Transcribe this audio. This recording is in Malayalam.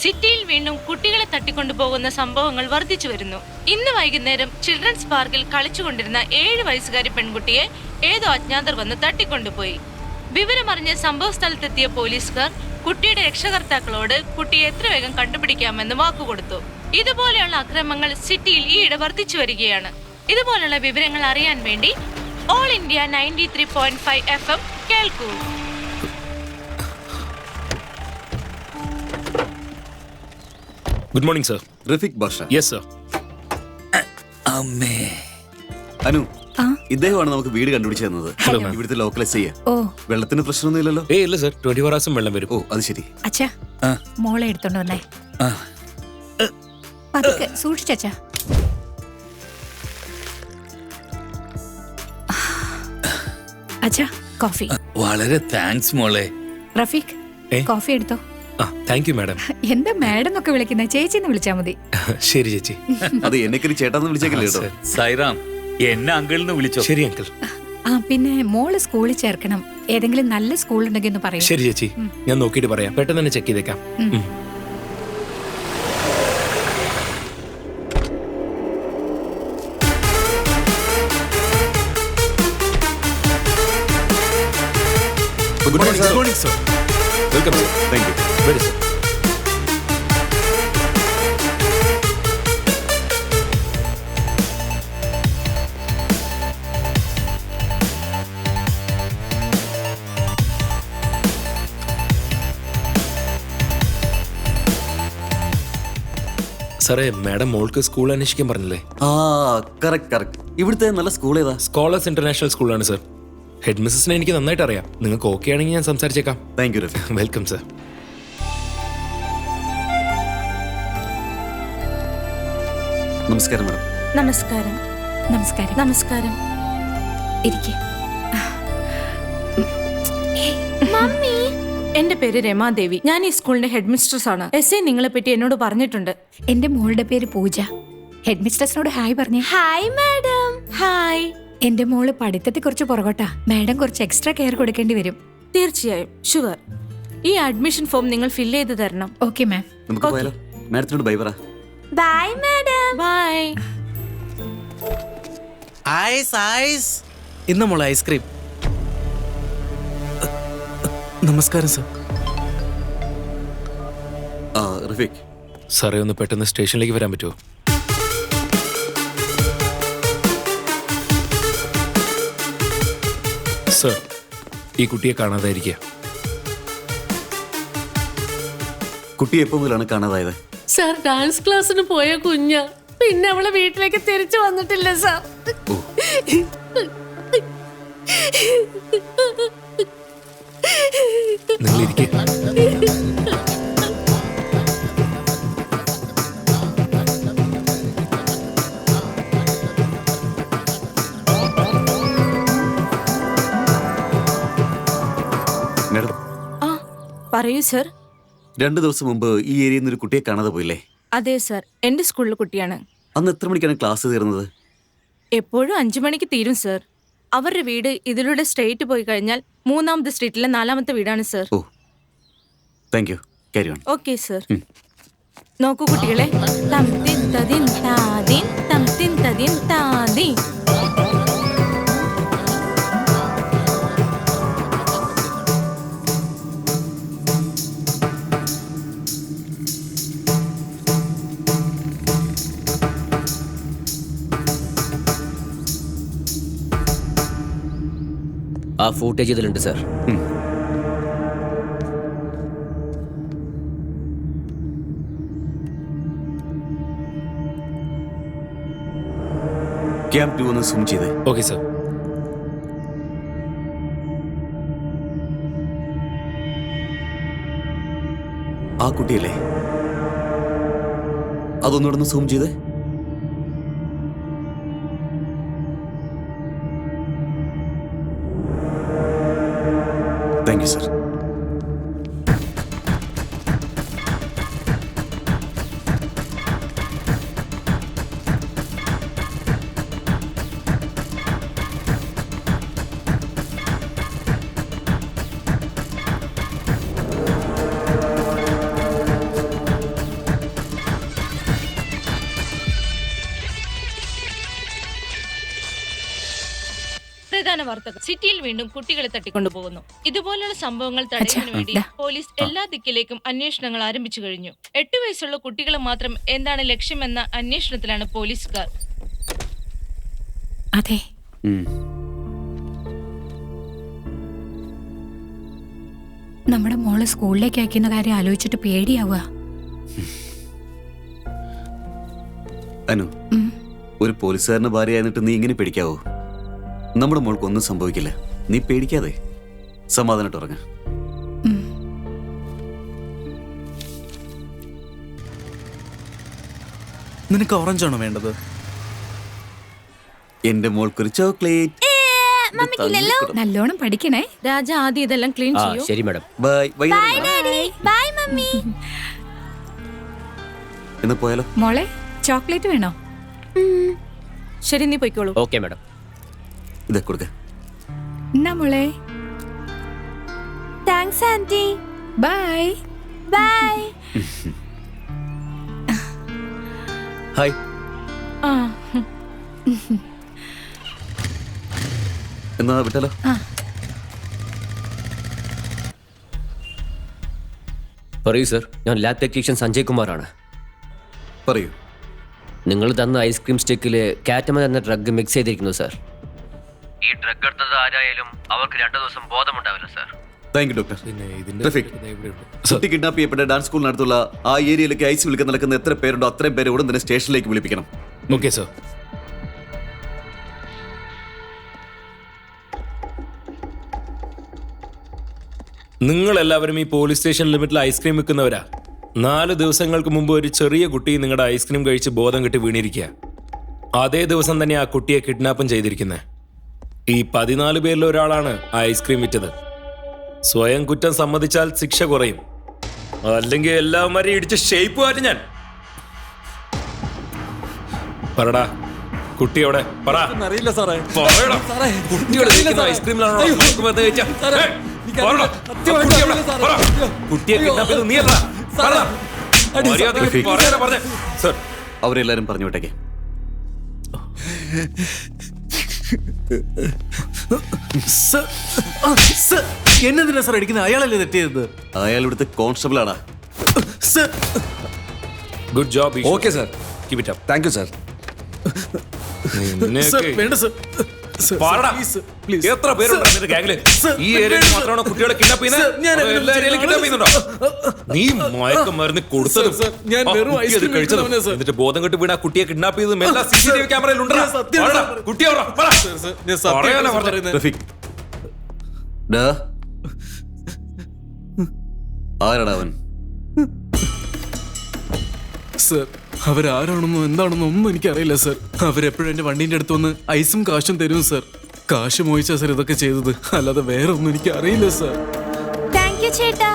സിറ്റിയിൽ വീണ്ടും കുട്ടികളെ തട്ടിക്കൊണ്ടുപോകുന്ന സംഭവങ്ങൾ വർദ്ധിച്ചു വരുന്നു. ഇന്ന് വൈകുന്നേരം ചിൽഡ്രൻസ് പാർക്കിൽ കളിച്ചുകൊണ്ടിരുന്ന 7 വയസ്സുകാരി പെൺകുട്ടിയെ ഏതോ അജ്ഞാതർ വന്ന് തട്ടിക്കൊണ്ടുപോയി. വിവരമറിഞ്ഞ് സംഭവ സ്ഥലത്തെത്തിയ പോലീസുകാർ കുട്ടിയുടെ രക്ഷകർത്താക്കളോട് കുട്ടിയെ എത്ര വേഗം കണ്ടുപിടിക്കാമെന്ന് വാക്കുകൊടുത്തു. ഇതുപോലെയുള്ള അക്രമങ്ങൾ സിറ്റിയിൽ ഈയിടെ വർദ്ധിച്ചു വരികയാണ്. ഇതുപോലുള്ള വിവരങ്ങൾ അറിയാൻ വേണ്ടി ഓൾ ഇന്ത്യ 93.5 FM കേൾക്കൂ. Good morning sir. Rafeeq Basha. Yes sir. അമ്മേ അനു, ഇദ്ദേഹമാണ് നമുക്ക് വീട് കണ്ടുപിടിച്ചു തന്നത്. ഇവിടുത്തെ ലോക്കൽ എസ് ഐ. വെള്ളത്തിന് പ്രശ്നമൊന്നും ഇല്ലല്ലോ? ഏയ് ഇല്ല സർ, 24 hours വെള്ളം വരും. ഓ അത് ശരി. അച്ഛാ മോളെ എടുത്തോണ്ട് വന്നേ. സൂക്ഷിച്ചാ. അച്ഛാ കോഫി. വളരെ താങ്ക്സ് മോളെ. റഫീഖ് കോഫി എടുത്തോ. Thank you madam. എന്താ മാഡം എന്നൊക്കെ വിളിക്കുന്നത്? ചേച്ചിന്ന് വിളിച്ചാ മതി. ശരി ചേച്ചി. അത് എന്നെ ചേട്ടാന്ന് വിളിച്ചേക്കില്ല കേട്ടോ. സൈറാം എന്നെ അങ്കിളിന്ന് വിളിച്ചോ. ശരി അങ്കിൾ. പിന്നെ മോള് സ്കൂളിൽ ചേർക്കണം. ഏതെങ്കിലും നല്ല സ്കൂൾ ഉണ്ടെങ്കിൽ ഒന്ന് പറയൂ. ശരി ചേച്ചി, ഞാൻ നോക്കിയിട്ട് പറയാം. പെട്ടെന്ന് തന്നെ ചെക്ക് ചെയ്തേക്കാം. Good morning sir. Good morning sir. Welcome sir. Thank you. Very sir. സാറേ, മാഡം മോൾക്ക് സ്കൂൾ അന്വേഷിക്കാൻ പറഞ്ഞില്ലേ? കറക്റ്റ്. ഇവിടുത്തെ നല്ല സ്കൂൾ ഏതാ? സ്കോളേഴ്സ് ഇന്റർനാഷണൽ സ്കൂളാണ് സർ. ഹെഡ് മിസ്സസിനെ എനിക്ക് നന്നായിട്ട് അറിയാം. നിങ്ങൾക്ക് ഓക്കെ ആണെങ്കിൽ ഞാൻ സംസാരിച്ചേക്കാം. Thank you Rafeeq. Welcome sir. നമസ്കാരം മാഡം. നമസ്കാരം. നമസ്കാരം. നമസ്കാരം. ഇരിക്കെ. മമ്മി, എന്റെ പേര് രമാദേവി. ഞാൻ ഈ സ്കൂളിന്റെ ഹെഡ് മിസ്ട്രസ് ആണ്. എസ് ഐ നിങ്ങളെ പറ്റി എന്നോട് പറഞ്ഞിട്ടുണ്ട്. എന്റെ മോളുടെ പേര് പൂജ. ഹെഡ് മിസ്ട്രസിനോട് ഹായ് പറഞ്ഞേ. Hi madam. ഹായ്. എന്റെ മോള് പഠിത്തത്തിൽ കുറച്ച് പുറകോട്ടാ. മാഡം കുറച്ച് എക്സ്ട്രാ കെയർ കൊടുക്കേണ്ടി വരും. തീർച്ചയായും, ഷുവർ. ഈ അഡ്മിഷൻ ഫോം നിങ്ങൾ ഫില്ല് ചെയ്ത് തരണം. Okay ma'am. നമുക്ക് പോയാലോ? മാഡത്തിനോട് ബൈ പറ. Bye madam. ബൈ. ഐസ് ഇന്ന് മോളെ ഐസ്ക്രീം. നമസ്കാരം സർ. റഫീഖ് സാറേ, ഒന്ന് പെട്ടെന്ന് സ്റ്റേഷനിലേക്ക് വരാൻ പറ്റുമോ? സർ, ഈ കുട്ടിയെ കാണാതായിരിക്കുക. കുട്ടി എപ്പോ മുതലാണ് കാണാതായത്? സാർ, ഡാൻസ് ക്ലാസ്സിന് പോയ കുഞ്ഞ, പിന്നെ അവളെ വീട്ടിലേക്ക് തിരിച്ചു വന്നിട്ടില്ല സാർ. നിങ്ങളിരിക്കെ. മാഡം, പറയൂ സർ. 2 ദിവസം മുമ്പ് ഈ ഏരിയയിൽ നിന്ന് ഒരു കുട്ടിയെ കാണാതെ പോയില്ലേ? അതെ സർ, എന്റെ സ്കൂളിലെ കുട്ടിയാണ്. അന്ന് എത്ര മണിക്കാണ് ക്ലാസ് തീർന്നത്? എപ്പോഴും 5 മണിക്ക് തീരും സർ. അവരുടെ വീട് ഇതിലൂടെ സ്ട്രെയിറ്റ് പോയി കഴിഞ്ഞാൽ 3ാമത്തെ സ്ട്രീറ്റിലെ 4ാമത്തെ വീടാണ് സർ. ഓ thank you. Carry on. Okay sir. നോക്കൂ കുട്ടികളെ. തം തിൻ തദിൻ താദിൻ, തം തിൻ തദിൻ താദിൻ. ആ ഫൂട്ടേജ് ഇതിലുണ്ട് സാർ. ക്യാമ്പ് 2 ഒന്ന് സൂം ചെയ്തേ. Okay sir. ആ കുട്ടിയല്ലേ? അതൊന്നുകൂടെ സൂം ചെയ്തേ. Thank you sir. പ്രധാന വാർത്തകൾ. സിറ്റിയിൽ വീണ്ടും കുട്ടികളെ തട്ടിക്കൊണ്ടുപോകുന്നു. ഇതുപോലുള്ള സംഭവങ്ങൾ തടയുന്നതിന് വേണ്ടി പോലീസ് എല്ലാ ദിക്കിലേക്കും അന്വേഷണങ്ങൾ ആരംഭിച്ചു കഴിഞ്ഞു. 8 വയസ്സുള്ള കുട്ടികളെ മാത്രം എന്താണ് ലക്ഷ്യമെന്ന അന്വേഷണത്തിലാണ് പോലീസുകാർ. അതെ, നമ്മുടെ മോളെ സ്കൂളിലേക്ക് അയക്കുന്ന കാര്യം ആലോചിച്ചിട്ട് പേടിയാവുക. അനു, ഒരു പോലീസുകാരന്റെ ഭാര്യയായിട്ട് നീ ഇങ്ങനെ പേടിക്കാവോ? നമ്മുടെ മോൾക്ക് ഒന്നും സംഭവിക്കില്ല. നീ പേടിക്കാതെ സമാധാനമായിട്ട് ഉറങ്ങ. നിനക്ക് ഓറഞ്ച് ആണോ വേണ്ടത്? എന്റെ മോൾക്കൊരു ചോക്ലേറ്റ്. നല്ലോണം പഠിക്കണേ. രാജ ആദ്യം ഇതെല്ലാം ക്ലീൻ ചെയ്യൂ. ശരി മാഡം. ബൈ. Bye mummy. എന്ന് പോയാലോ? മോളെ ചോക്ലേറ്റ് വേണോ? ശരി, നീ പോയിക്കോളൂ. Okay madam. ഇതെ കൊടുക്ക. എന്നാ മോളെ. Thanks aunty. Bye bye. Hi. എന്നാ വിട്ടാലോ? പറയൂ സർ, ഞാൻ ലാബ് ടെക്നീഷ്യൻ സഞ്ജയ് കുമാറാണ്. പറയൂ. നിങ്ങൾ തന്ന ഐസ്ക്രീം സ്റ്റിക്കിൽ കാറ്റമൻ എന്ന ഡ്രഗ് മിക്സ് ചെയ്തിരിക്കുന്നു സർ. ഈ ഡ്രഗ് എടുത്തത് ആരായാലും അവർക്ക് 2 ദിവസം ബോധമുണ്ടാവില്ല സർ. Thank you doctor. പിന്നെ ട്രഫിക്. കുട്ടി കിഡ്നാപ്പ് ചെയ്യപ്പെട്ട ഡാൻസ് സ്കൂളിനടുത്തുള്ള ആ ഏരിയയിലേക്ക് ഐസ് വിളിക്കാൻ നടക്കുന്ന എത്ര പേരുണ്ടോ അത്രയും പേരെ ഉടൻ തന്നെ സ്റ്റേഷനിലേക്ക് വിളിപ്പിക്കണം. Okay sir. നിങ്ങൾ എല്ലാവരും ഈ പോലീസ് സ്റ്റേഷൻ ലിമിറ്റിൽ ഐസ്ക്രീം വിൽക്കുന്നവരാ. 4 ദിവസങ്ങൾക്ക് മുമ്പ് ഒരു ചെറിയ കുട്ടി നിങ്ങളുടെ ഐസ്ക്രീം കഴിച്ച് ബോധം കെട്ടി വീണിരിക്കുക. അതേ ദിവസം തന്നെ ആ കുട്ടിയെ കിഡ്നാപ്പും ചെയ്തിരിക്കുന്നത്. ഈ 14 പേരിൽ ഒരാളാണ് ആ ഐസ്ക്രീം വിറ്റത്. സ്വയം കുറ്റം സമ്മതിച്ചാൽ ശിക്ഷ കുറയും, അല്ലെങ്കിൽ എല്ലാവരെയും ഇടിച്ച് ഷേപ്പ് മാറ്റി ഞാൻ. പറടാ, കുട്ടിയോടെ പറ. അറിയില്ല സാറേ. കുട്ടിയെ കിഡ്നാപ്പ് ചെയ്ത് നീയല്ല. അവരെല്ലാരും പറഞ്ഞു വിട്ടേക്കെ. എന്നതിനാ സാർ അടിക്കുന്നത്? അയാളല്ലേ തെറ്റിയത്? അയാൾ ഇവിടുത്തെ കോൺസ്റ്റബിൾ ആടാ. Good job. Okay sir. Keep it up. Thank you sir. വേണ്ട സാർ. എത്ര പേരുണ്ട് നിന്റെ ഗാങ്ങില്? ഈ ഏരിയയിൽ മാത്രമാണോ കുട്ടികളെ കിഡ്നാപ്പ് ചെയ്യുന്നത്? എല്ലാ ഏരിയയിലും കിഡ്നാപ്പ് ചെയ്യുന്നുണ്ടോ? നീ മയക്കുമരുന്ന് കൊടുത്തതും ഞാൻ വെറും ഐസ്ക്രീം കഴിച്ചതും എന്നിട്ട് ബോധം കെട്ട് വീണ കുട്ടിയെ കിഡ്നാപ്പ് ചെയ്തതും എല്ലാം CCTV ക്യാമറയിൽ ഉണ്ടോ? ആരാടാ അവൻ? സർ, അവരാരാണെന്നോ എന്താണെന്നോ ഒന്നും എനിക്കറിയില്ല സർ. അവരെപ്പോഴും എന്റെ വണ്ടീന്റെ അടുത്ത് വന്ന് ഐസും കാശും തരും സർ. കാശ് മോഹിച്ചാ സർ ഇതൊക്കെ ചെയ്തത്, അല്ലാതെ വേറെ ഒന്നും എനിക്ക് അറിയില്ല സർ. താങ്ക് യു ചേട്ടാ.